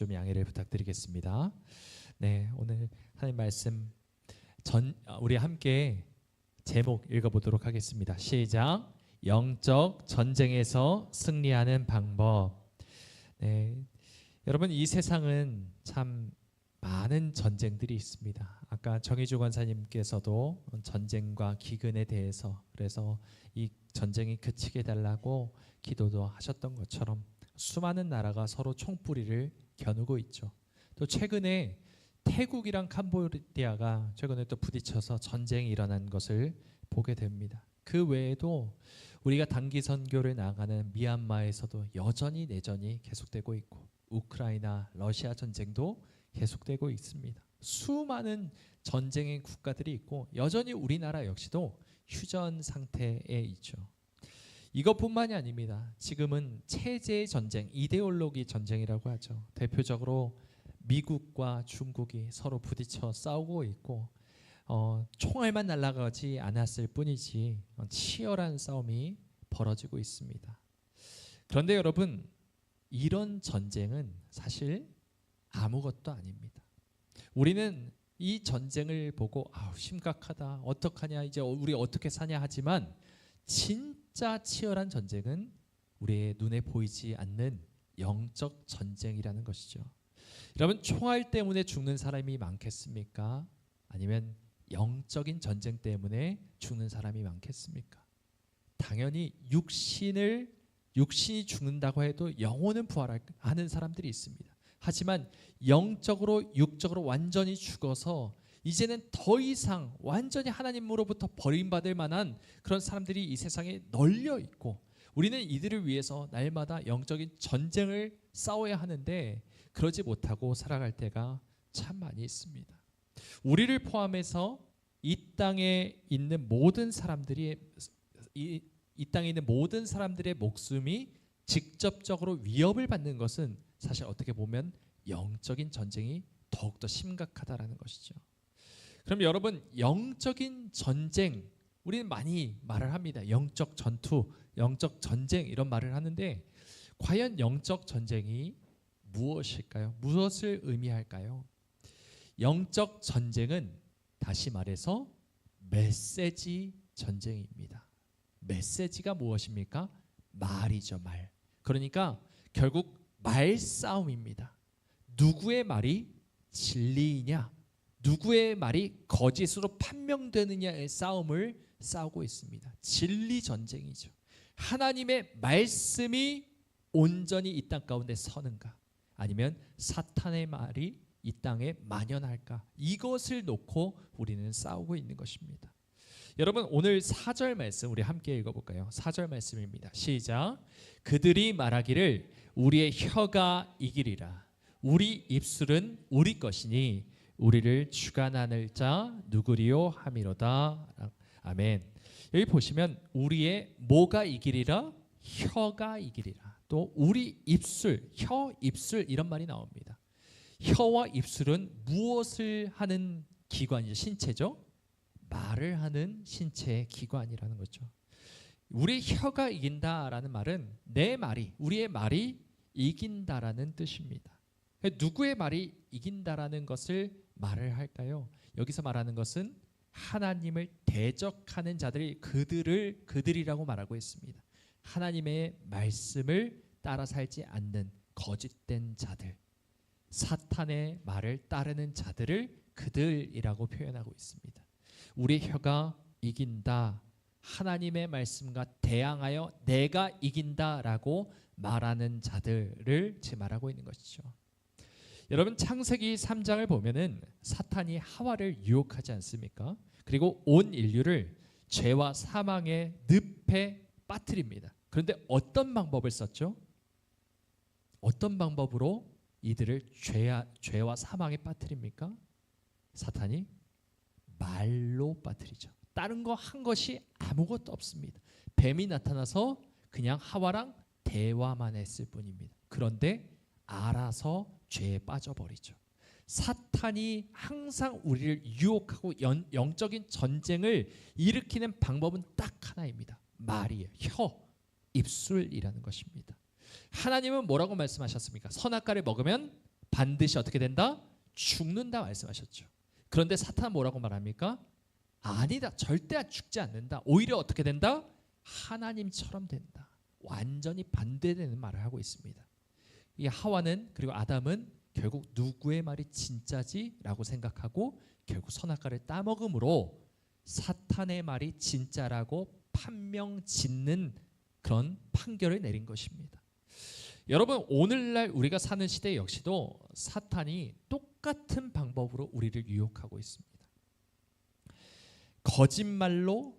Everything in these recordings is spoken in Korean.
좀 양해를 부탁드리겠습니다. 네, 오늘 하나님 말씀 우리 함께 제목 읽어보도록 하겠습니다. 시작. 영적 전쟁에서 승리하는 방법. 네, 여러분 이 세상은 참 많은 전쟁들이 있습니다. 아까 정의주 권사님께서도 전쟁과 기근에 대해서 그래서 이 전쟁이 그치게 달라고 기도도 하셨던 것처럼 수많은 나라가 서로 총뿌리를 겨누고 있죠. 또 최근에 태국이랑 캄보디아가 최근에 또 부딪혀서 전쟁이 일어난 것을 보게 됩니다. 그 외에도 우리가 단기 선교를 나가는 미얀마에서도 여전히 내전이 계속되고 있고 우크라이나, 러시아 전쟁도 계속되고 있습니다. 수많은 전쟁의 국가들이 있고 여전히 우리나라 역시도 휴전 상태에 있죠. 이것뿐만이 아닙니다. 지금은 체제 전쟁, 이데올로기 전쟁이라고 하죠. 대표적으로 미국과 중국이 서로 부딪혀 싸우고 있고 총알만 날아가지 않았을 뿐이지 치열한 싸움이 벌어지고 있습니다. 그런데 여러분, 이런 전쟁은 사실 아무것도 아닙니다. 우리는 이 전쟁을 보고 심각하다, 어떡하냐, 이제 우리 어떻게 사냐 하지만 진짜 치열한 전쟁은 우리의 눈에 보이지 않는 영적 전쟁이라는 것이죠. 여러분, 총알 때문에 죽는 사람이 많겠습니까? 아니면 영적인 전쟁 때문에 죽는 사람이 많겠습니까? 당연히 육신이 죽는다고 해도 영혼은 부활하는 사람들이 있습니다. 하지만 영적으로 육적으로 완전히 죽어서 이제는 더 이상 완전히 하나님으로부터 버림받을 만한 그런 사람들이 이 세상에 널려 있고 우리는 이들을 위해서 날마다 영적인 전쟁을 싸워야 하는데 그러지 못하고 살아갈 때가 참 많이 있습니다. 우리를 포함해서 이 땅에 있는 모든 사람들의 목숨이 직접적으로 위협을 받는 것은 사실 어떻게 보면 영적인 전쟁이 더욱더 심각하다라는 것이죠. 그럼 여러분, 영적인 전쟁, 우리는 많이 말을 합니다. 영적 전투, 영적 전쟁 이런 말을 하는데 과연 영적 전쟁이 무엇일까요? 무엇을 의미할까요? 영적 전쟁은 다시 말해서 메시지 전쟁입니다. 메시지가 무엇입니까? 말이죠, 말. 그러니까 결국 말싸움입니다. 누구의 말이 진리이냐, 누구의 말이 거짓으로 판명되느냐의 싸움을 싸우고 있습니다. 진리 전쟁이죠. 하나님의 말씀이 온전히 이 땅 가운데 서는가, 아니면 사탄의 말이 이 땅에 만연할까, 이것을 놓고 우리는 싸우고 있는 것입니다. 여러분, 오늘 4절 말씀 우리 함께 읽어볼까요? 4절 말씀입니다. 시작. 그들이 말하기를 우리의 혀가 이기리라. 우리 입술은 우리 것이니 우리를 주관하는 자 누구리요 함이로다. 아멘. 여기 보시면 우리의 뭐가 이기리라? 혀가 이기리라. 또 우리 입술, 혀, 입술 이런 말이 나옵니다. 혀와 입술은 무엇을 하는 기관이죠? 신체죠? 말을 하는 신체의 기관이라는 거죠. 우리 혀가 이긴다라는 말은 내 말이, 우리의 말이 이긴다라는 뜻입니다. 누구의 말이 이긴다라는 것을 말을 할까요? 여기서 말하는 것은 하나님을 대적하는 자들이 그들이라고 말하고 있습니다. 하나님의 말씀을 따라 살지 않는 거짓된 자들, 사탄의 말을 따르는 자들을 그들이라고 표현하고 있습니다. 우리 혀가 이긴다, 하나님의 말씀과 대항하여 내가 이긴다라고 말하는 자들을 지금 말하고 있는 것이죠. 여러분, 창세기 3장을 보면은 사탄이 하와를 유혹하지 않습니까? 그리고 온 인류를 죄와 사망의 늪에 빠뜨립니다. 그런데 어떤 방법을 썼죠? 어떤 방법으로 이들을 죄와 사망에 빠뜨립니까? 사탄이 말로 빠뜨리죠. 다른 거 한 것이 아무것도 없습니다. 뱀이 나타나서 그냥 하와랑 대화만 했을 뿐입니다. 그런데 알아서 죄에 빠져버리죠. 사탄이 항상 우리를 유혹하고 영적인 전쟁을 일으키는 방법은 딱 하나입니다. 말이에요. 혀, 입술이라는 것입니다. 하나님은 뭐라고 말씀하셨습니까? 선악과를 먹으면 반드시 어떻게 된다? 죽는다 말씀하셨죠. 그런데 사탄은 뭐라고 말합니까? 아니다. 절대 죽지 않는다. 오히려 어떻게 된다? 하나님처럼 된다. 완전히 반대되는 말을 하고 있습니다. 이 하와는 그리고 아담은 결국 누구의 말이 진짜지? 라고 생각하고 결국 선악과를 따먹음으로 사탄의 말이 진짜라고 판명 짓는 그런 판결을 내린 것입니다. 여러분, 오늘날 우리가 사는 시대 역시도 사탄이 똑같은 방법으로 우리를 유혹하고 있습니다. 거짓말로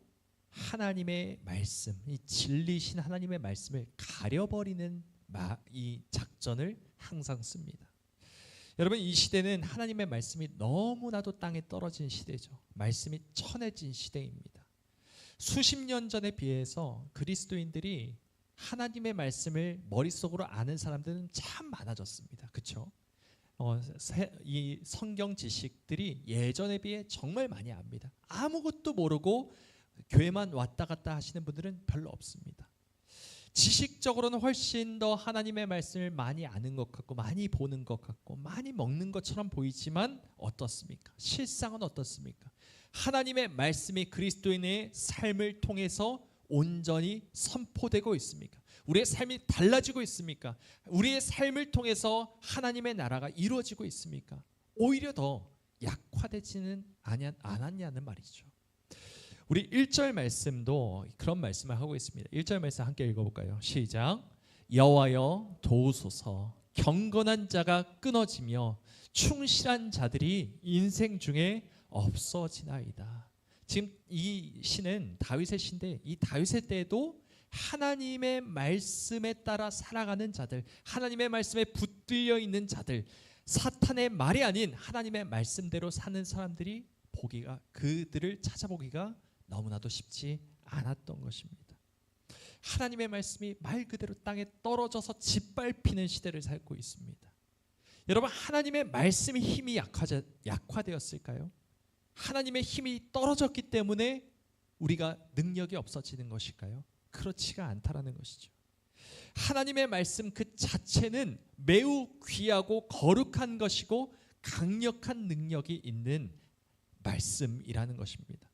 하나님의 말씀, 이 진리신 하나님의 말씀을 가려버리는 이 작전을 항상 씁니다. 여러분, 이 시대는 하나님의 말씀이 너무나도 땅에 떨어진 시대죠. 말씀이 천해진 시대입니다. 수십 년 전에 비해서 그리스도인들이 하나님의 말씀을 머릿속으로 아는 사람들은 참 많아졌습니다. 그렇죠? 이 성경 지식들이 예전에 비해 정말 많이 압니다. 아무것도 모르고 교회만 왔다 갔다 하시는 분들은 별로 없습니다. 지식적으로는 훨씬 더 하나님의 말씀을 많이 아는 것 같고 많이 보는 것 같고 많이 먹는 것처럼 보이지만 어떻습니까? 실상은 어떻습니까? 하나님의 말씀이 그리스도인의 삶을 통해서 온전히 선포되고 있습니까? 우리의 삶이 달라지고 있습니까? 우리의 삶을 통해서 하나님의 나라가 이루어지고 있습니까? 오히려 더 약화되지는 않았냐는 말이죠. 우리 1절 말씀도 그런 말씀을 하고 있습니다. 1절 말씀 함께 읽어볼까요? 시작. 여호와여 도우소서. 경건한 자가 끊어지며 충실한 자들이 인생 중에 없어지나이다. 지금 이 시는 다윗의 시인데 이 다윗의 때에도 하나님의 말씀에 따라 살아가는 자들, 하나님의 말씀에 붙들려 있는 자들, 사탄의 말이 아닌 하나님의 말씀대로 사는 사람들이 그들을 찾아보기가 너무나도 쉽지 않았던 것입니다. 하나님의 말씀이 말 그대로 땅에 떨어져서 짓밟히는 시대를 살고 있습니다. 여러분, 하나님의 말씀의 힘이 약화되었을까요? 하나님의 힘이 떨어졌기 때문에 우리가 능력이 없어지는 것일까요? 그렇지가 않다라는 것이죠. 하나님의 말씀 그 자체는 매우 귀하고 거룩한 것이고 강력한 능력이 있는 말씀이라는 것입니다.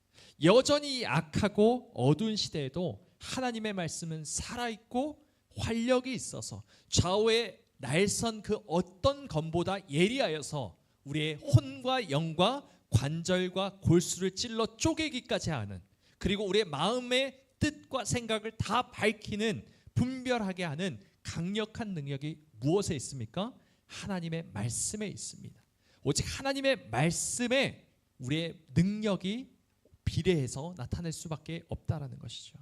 여전히 악하고 어두운 시대에도 하나님의 말씀은 살아있고 활력이 있어서 좌우에 날선 그 어떤 검보다 예리하여서 우리의 혼과 영과 관절과 골수를 찔러 쪼개기까지 하는, 그리고 우리의 마음의 뜻과 생각을 다 밝히는, 분별하게 하는 강력한 능력이 무엇에 있습니까? 하나님의 말씀에 있습니다. 오직 하나님의 말씀에 우리의 능력이 비례해서 나타날 수밖에 없다라는 것이죠.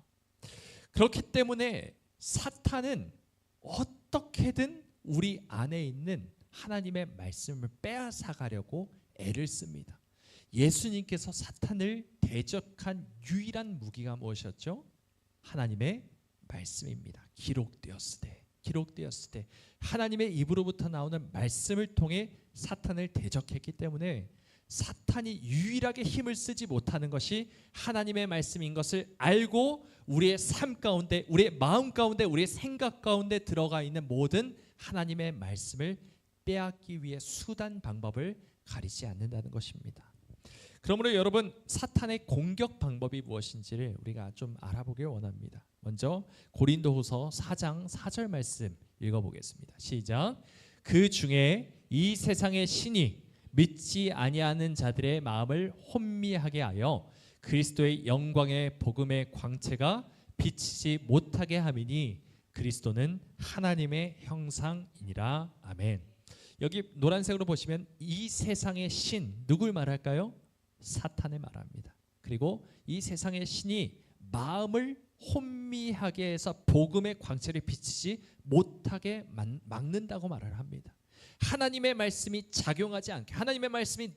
그렇기 때문에 사탄은 어떻게든 우리 안에 있는 하나님의 말씀을 빼앗아가려고 애를 씁니다. 예수님께서 사탄을 대적한 유일한 무기가 무엇이었죠? 하나님의 말씀입니다. 기록되었을 때 하나님의 입으로부터 나오는 말씀을 통해 사탄을 대적했기 때문에 사탄이 유일하게 힘을 쓰지 못하는 것이 하나님의 말씀인 것을 알고 우리의 삶 가운데, 우리의 마음 가운데, 우리의 생각 가운데 들어가 있는 모든 하나님의 말씀을 빼앗기 위해 수단 방법을 가리지 않는다는 것입니다. 그러므로 여러분, 사탄의 공격 방법이 무엇인지를 우리가 좀 알아보길 원합니다. 먼저 고린도후서 4장 4절 말씀 읽어보겠습니다. 시작. 그 중에 이 세상의 신이 믿지 아니하는 자들의 마음을 혼미하게 하여 그리스도의 영광의 복음의 광채가 비치지 못하게 함이니 그리스도는 하나님의 형상이니라. 아멘. 여기 노란색으로 보시면 이 세상의 신, 누굴 말할까요? 사탄을 말합니다. 그리고 이 세상의 신이 마음을 혼미하게 해서 복음의 광채를 비치지 못하게 막는다고 말을 합니다. 하나님의 말씀이 작용하지 않게, 하나님의 말씀이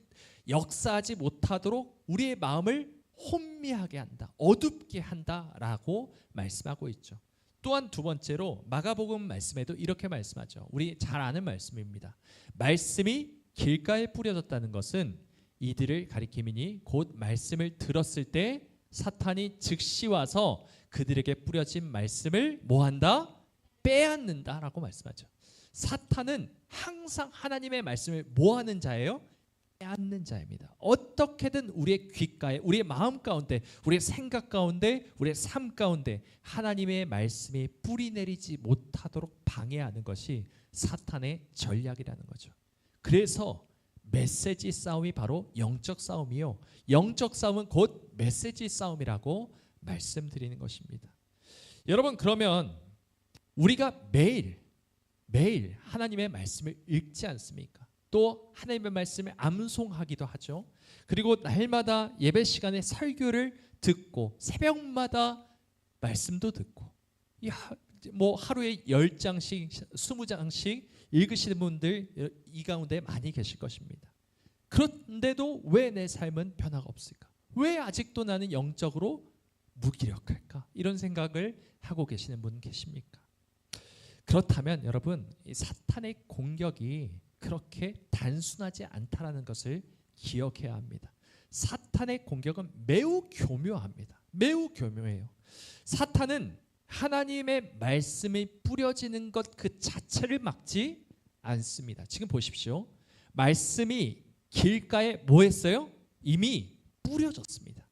역사하지 못하도록 우리의 마음을 혼미하게 한다, 어둡게 한다라고 말씀하고 있죠. 또한 두 번째로 마가복음 말씀에도 이렇게 말씀하죠. 우리 잘 아는 말씀입니다. 말씀이 길가에 뿌려졌다는 것은 이들을 가리킴이니 곧 말씀을 들었을 때 사탄이 즉시 와서 그들에게 뿌려진 말씀을 뭐한다? 빼앗는다라고 말씀하죠. 사탄은 항상 하나님의 말씀을 뭐 하는 자예요? 빼앗는 자입니다. 어떻게든 우리의 귓가에, 우리의 마음 가운데, 우리의 생각 가운데, 우리의 삶 가운데 하나님의 말씀이 뿌리 내리지 못하도록 방해하는 것이 사탄의 전략이라는 거죠. 그래서 메시지 싸움이 바로 영적 싸움이요, 영적 싸움은 곧 메시지 싸움이라고 말씀드리는 것입니다. 여러분, 그러면 우리가 매일 하나님의 말씀을 읽지 않습니까? 또 하나님의 말씀을 암송하기도 하죠. 그리고 날마다 예배 시간에 설교를 듣고 새벽마다 말씀도 듣고, 뭐 하루에 10장씩 20장씩 읽으시는 분들 이 가운데 많이 계실 것입니다. 그런데도 왜 내 삶은 변화가 없을까? 왜 아직도 나는 영적으로 무기력할까? 이런 생각을 하고 계시는 분 계십니까? 그렇다면 여러분, 이 사탄의 공격이 그렇게 단순하지 않다라는 것을 기억해야 합니다. 사탄의 공격은 매우 교묘합니다. 매우 교묘해요. 사탄은 하나님의 말씀이 뿌려지는 것 그 자체를 막지 않습니다. 지금 보십시오. 말씀이 길가에 뭐 했어요? 이미 뿌려졌습니다.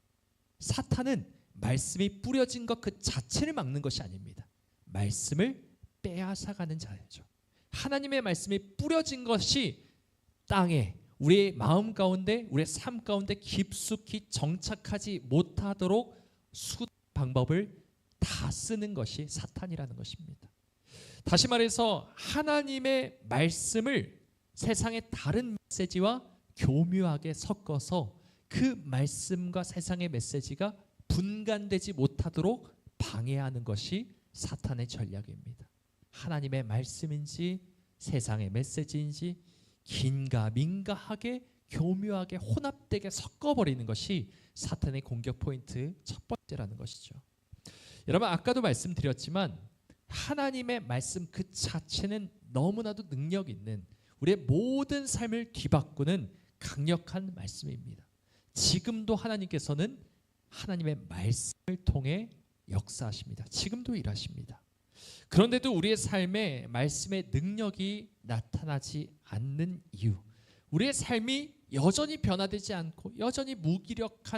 사탄은 말씀이 뿌려진 것 그 자체를 막는 것이 아닙니다. 말씀을 빼앗아가는 자죠. 하나님의 말씀이 뿌려진 것이 땅에, 우리의 마음 가운데, 우리의 삶 가운데 깊숙이 정착하지 못하도록 방법을 다 쓰는 것이 사탄이라는 것입니다. 다시 말해서 하나님의 말씀을 세상의 다른 메시지와 교묘하게 섞어서 그 말씀과 세상의 메시지가 분간되지 못하도록 방해하는 것이 사탄의 전략입니다. 하나님의 말씀인지 세상의 메시지인지 긴가민가하게 교묘하게 혼합되게 섞어버리는 것이 사탄의 공격 포인트 첫 번째라는 것이죠. 여러분, 아까도 말씀드렸지만 하나님의 말씀 그 자체는 너무나도 능력 있는, 우리의 모든 삶을 뒤바꾸는 강력한 말씀입니다. 지금도 하나님께서는 하나님의 말씀을 통해 역사하십니다. 지금도 일하십니다. 그런데도 우리의 삶에 말씀의 능력이 나타나지 않는 이유, 우리의 삶이 여전히 변화되지 않고 여전히 무기력하다고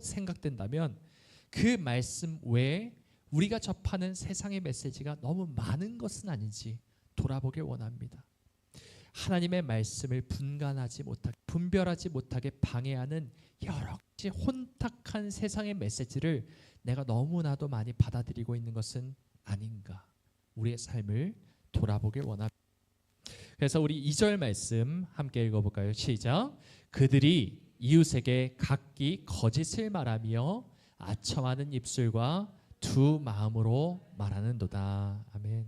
생각된다면 그 말씀 외에 우리가 접하는 세상의 메시지가 너무 많은 것은 아닌지 돌아보길 원합니다. 하나님의 말씀을 분간하지 못하게, 분별하지 못하게 방해하는 여러 가지 혼탁한 세상의 메시지를 내가 너무나도 많이 받아들이고 있는 것은 아닌가, 우리의 삶을 돌아보길 원합니다. 그래서 우리 2절 말씀 함께 읽어볼까요? 시작. 그들이 이웃에게 각기 거짓을 말하며 아첨하는 입술과 두 마음으로 말하는도다. 아멘.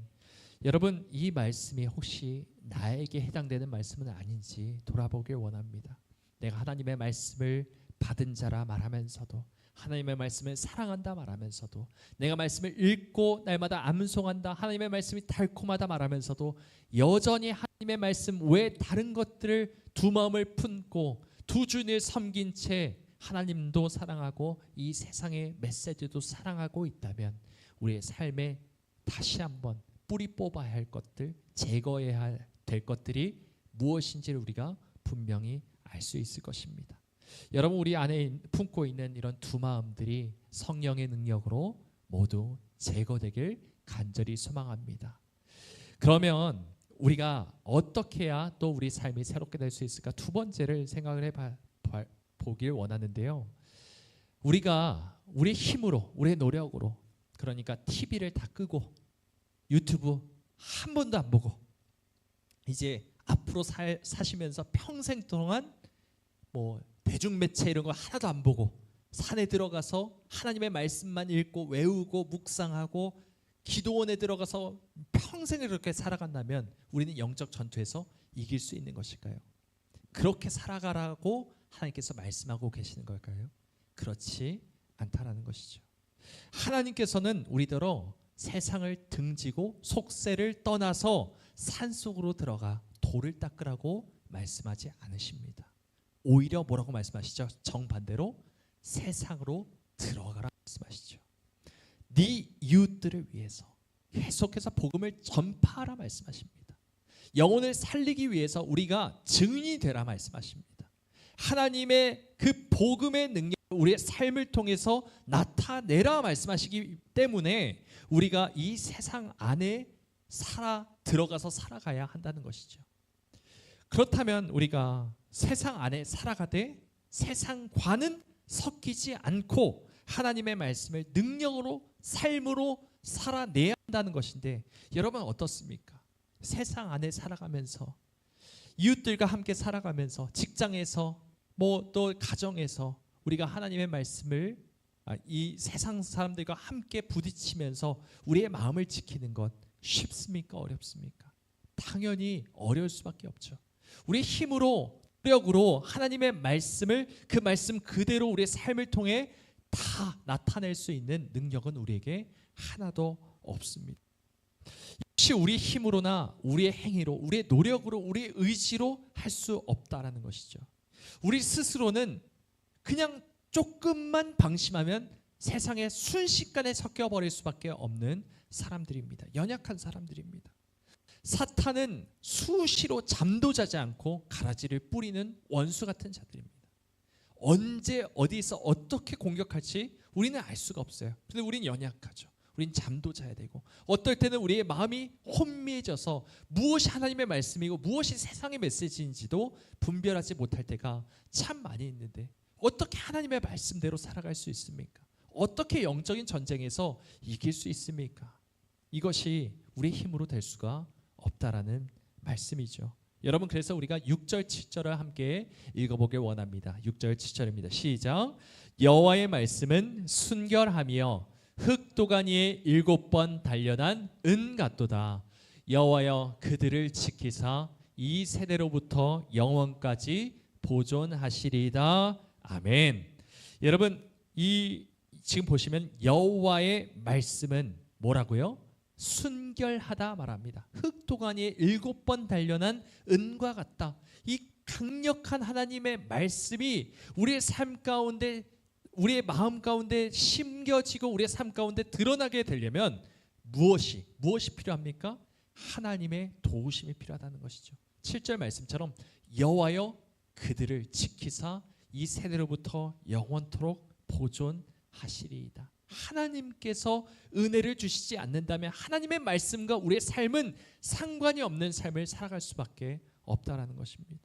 여러분, 이 말씀이 혹시 나에게 해당되는 말씀은 아닌지 돌아보길 원합니다. 내가 하나님의 말씀을 받은 자라 말하면서도, 하나님의 말씀을 사랑한다 말하면서도, 내가 말씀을 읽고 날마다 암송한다, 하나님의 말씀이 달콤하다 말하면서도 여전히 하나님의 말씀 외에 다른 것들을 두 마음을 품고 두 주인을 섬긴 채 하나님도 사랑하고 이 세상의 메시지도 사랑하고 있다면 우리의 삶에 다시 한번 뿌리 뽑아야 할 것들, 제거해야 될 것들이 무엇인지를 우리가 분명히 알 수 있을 것입니다. 여러분, 우리 안에 품고 있는 이런 두 마음들이 성령의 능력으로 모두 제거되길 간절히 소망합니다. 그러면 우리가 어떻게 해야 또 우리 삶이 새롭게 될 수 있을까? 두 번째를 생각을 해보길 원하는데요. 우리가 우리의 힘으로, 우리의 노력으로, 그러니까 TV를 다 끄고 유튜브 한 번도 안 보고 이제 앞으로 사시면서 평생 동안 뭐 대중매체 이런 거 하나도 안 보고 산에 들어가서 하나님의 말씀만 읽고 외우고 묵상하고 기도원에 들어가서 평생을 그렇게 살아간다면 우리는 영적 전투에서 이길 수 있는 것일까요? 그렇게 살아가라고 하나님께서 말씀하고 계시는 걸까요? 그렇지 않다라는 것이죠. 하나님께서는 우리더러 세상을 등지고 속세를 떠나서 산속으로 들어가 돌을 닦으라고 말씀하지 않으십니다. 오히려 뭐라고 말씀하시죠? 정반대로 세상으로 들어가라 말씀하시죠. 네 이웃들을 위해서, 계속해서 복음을 전파하라 말씀하십니다. 영혼을 살리기 위해서 우리가 증인이 되라 말씀하십니다. 하나님의 그 복음의 능력 우리의 삶을 통해서 나타내라 말씀하시기 때문에 우리가 이 세상 안에 들어가서 살아가야 한다는 것이죠. 그렇다면 우리가 세상 안에 살아가되 세상과는 섞이지 않고 하나님의 말씀을 능력으로 삶으로 살아내야 한다는 것인데, 여러분 어떻습니까? 세상 안에 살아가면서 이웃들과 함께 살아가면서 직장에서 또 가정에서 우리가 하나님의 말씀을 이 세상 사람들과 함께 부딪히면서 우리의 마음을 지키는 것 쉽습니까? 어렵습니까? 당연히 어려울 수밖에 없죠. 우리의 힘으로 노력으로 하나님의 말씀을 그 말씀 그대로 우리의 삶을 통해 다 나타낼 수 있는 능력은 우리에게 하나도 없습니다. 역시 우리의 힘으로나 우리의 행위로 우리의 노력으로 우리의 의지로 할 수 없다라는 것이죠. 우리 스스로는 그냥 조금만 방심하면 세상에 순식간에 섞여버릴 수밖에 없는 사람들입니다. 연약한 사람들입니다. 사탄은 수시로 잠도 자지 않고 가라지를 뿌리는 원수 같은 자들입니다. 언제 어디서 어떻게 공격할지 우리는 알 수가 없어요. 그런데 우리는 연약하죠. 우리는 잠도 자야 되고, 어떨 때는 우리의 마음이 혼미해져서 무엇이 하나님의 말씀이고 무엇이 세상의 메시지인지도 분별하지 못할 때가 참 많이 있는데, 어떻게 하나님의 말씀대로 살아갈 수 있습니까? 어떻게 영적인 전쟁에서 이길 수 있습니까? 이것이 우리의 힘으로 될 수가 없다라는 말씀이죠. 여러분, 그래서 우리가 6절 7절을 함께 읽어보길 원합니다. 6절 7절입니다. 시작. 여호와의 말씀은 순결하며 흑도가니에 7번 단련한 은 같도다. 여호와여 그들을 지키사 이 세대로부터 영원까지 보존하시리이다. 아멘. 여러분, 지금 보시면 여호와의 말씀은 뭐라고요? 순결하다 말합니다. 흑도가니에 7번 단련한 은과 같다. 이 강력한 하나님의 말씀이 우리의 삶 가운데, 우리의 마음 가운데 심겨지고 우리의 삶 가운데 드러나게 되려면 무엇이 필요합니까? 하나님의 도우심이 필요하다는 것이죠. 7절 말씀처럼 여호와여 그들을 지키사 이 세대로부터 영원토록 보존하시리이다. 하나님께서 은혜를 주시지 않는다면 하나님의 말씀과 우리의 삶은 상관이 없는 삶을 살아갈 수밖에 없다라는 것입니다.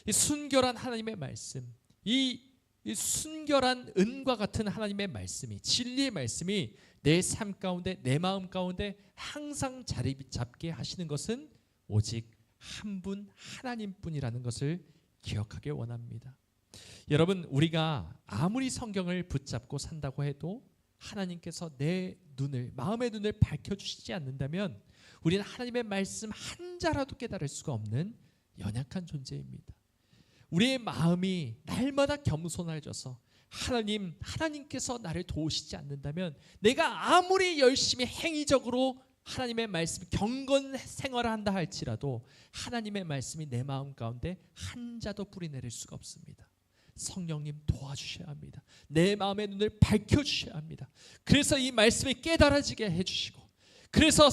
이 순결한 하나님의 말씀, 이 순결한 은과 같은 하나님의 말씀이, 진리의 말씀이 내 삶 가운데, 내 마음 가운데 항상 자리 잡게 하시는 것은 오직 한 분 하나님뿐이라는 것을 기억하길 원합니다. 여러분, 우리가 아무리 성경을 붙잡고 산다고 해도 하나님께서 내 눈을, 마음의 눈을 밝혀주시지 않는다면 우리는 하나님의 말씀 한 자라도 깨달을 수가 없는 연약한 존재입니다. 우리의 마음이 날마다 겸손해져서 하나님께서 나를 도우시지 않는다면 내가 아무리 열심히 행위적으로 하나님의 말씀 경건 생활을 한다 할지라도 하나님의 말씀이 내 마음 가운데 한 자도 뿌리내릴 수가 없습니다. 성령님 도와주셔야 합니다. 내 마음의 눈을 밝혀주셔야 합니다. 그래서 이 말씀이 깨달아지게 해주시고, 그래서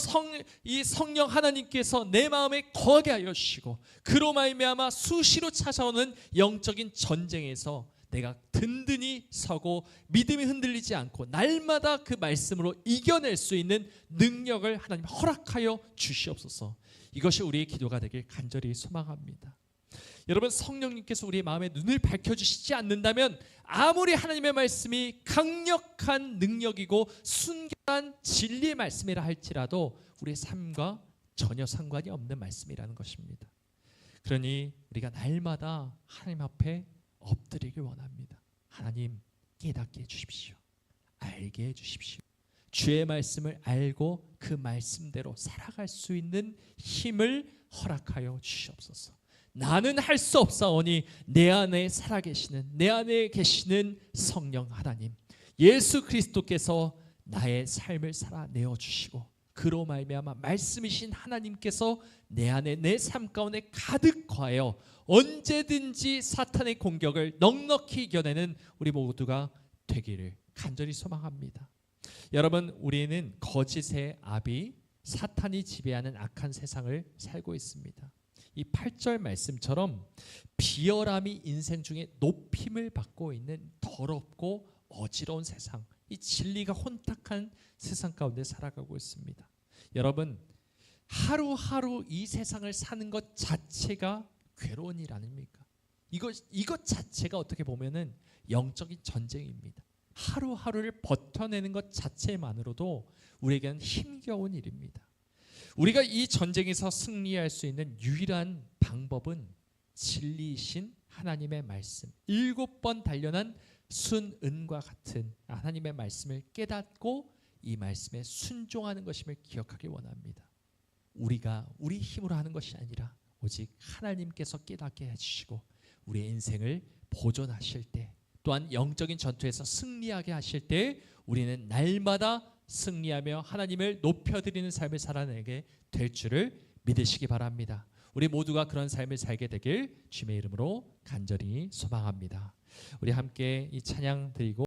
이 성령 하나님께서 내 마음에 거하게 하여 주시고, 그로 말미암아 수시로 찾아오는 영적인 전쟁에서 내가 든든히 서고 믿음이 흔들리지 않고 날마다 그 말씀으로 이겨낼 수 있는 능력을 하나님 허락하여 주시옵소서. 이것이 우리의 기도가 되길 간절히 소망합니다. 여러분, 성령님께서 우리의 마음의 눈을 밝혀주시지 않는다면 아무리 하나님의 말씀이 강력한 능력이고 순결한 진리의 말씀이라 할지라도 우리의 삶과 전혀 상관이 없는 말씀이라는 것입니다. 그러니 우리가 날마다 하나님 앞에 엎드리길 원합니다. 하나님, 깨닫게 해주십시오. 알게 해주십시오. 주의 말씀을 알고 그 말씀대로 살아갈 수 있는 힘을 허락하여 주시옵소서. 나는 할 수 없사오니 내 안에 살아계시는, 내 안에 계시는 성령 하나님, 예수 그리스도께서 나의 삶을 살아내어 주시고, 그로 말미암아 말씀이신 하나님께서 내 안에, 내 삶 가운데 가득 거하여 언제든지 사탄의 공격을 넉넉히 이겨내는 우리 모두가 되기를 간절히 소망합니다. 여러분, 우리는 거짓의 아비 사탄이 지배하는 악한 세상을 살고 있습니다. 이 8절 말씀처럼 비열함이 인생 중에 높임을 받고 있는 더럽고 어지러운 세상, 이 진리가 혼탁한 세상 가운데 살아가고 있습니다. 여러분, 하루하루 이 세상을 사는 것 자체가 괴로운 일 아닙니까? 이것 자체가 어떻게 보면은 영적인 전쟁입니다. 하루하루를 버텨내는 것 자체만으로도 우리에게는 힘겨운 일입니다. 우리가 이 전쟁에서 승리할 수 있는 유일한 방법은 진리이신 하나님의 말씀, 7번 단련한 순은과 같은 하나님의 말씀을 깨닫고 이 말씀에 순종하는 것임을 기억하기 원합니다. 우리가 우리 힘으로 하는 것이 아니라 오직 하나님께서 깨닫게 해주시고 우리의 인생을 보존하실 때, 또한 영적인 전투에서 승리하게 하실 때 우리는 날마다 승리하며 하나님을 높여드리는 삶을 살아내게 될 줄을 믿으시기 바랍니다. 우리 모두가 그런 삶을 살게 되길 주님의 이름으로 간절히 소망합니다. 우리 함께 이 찬양 드리고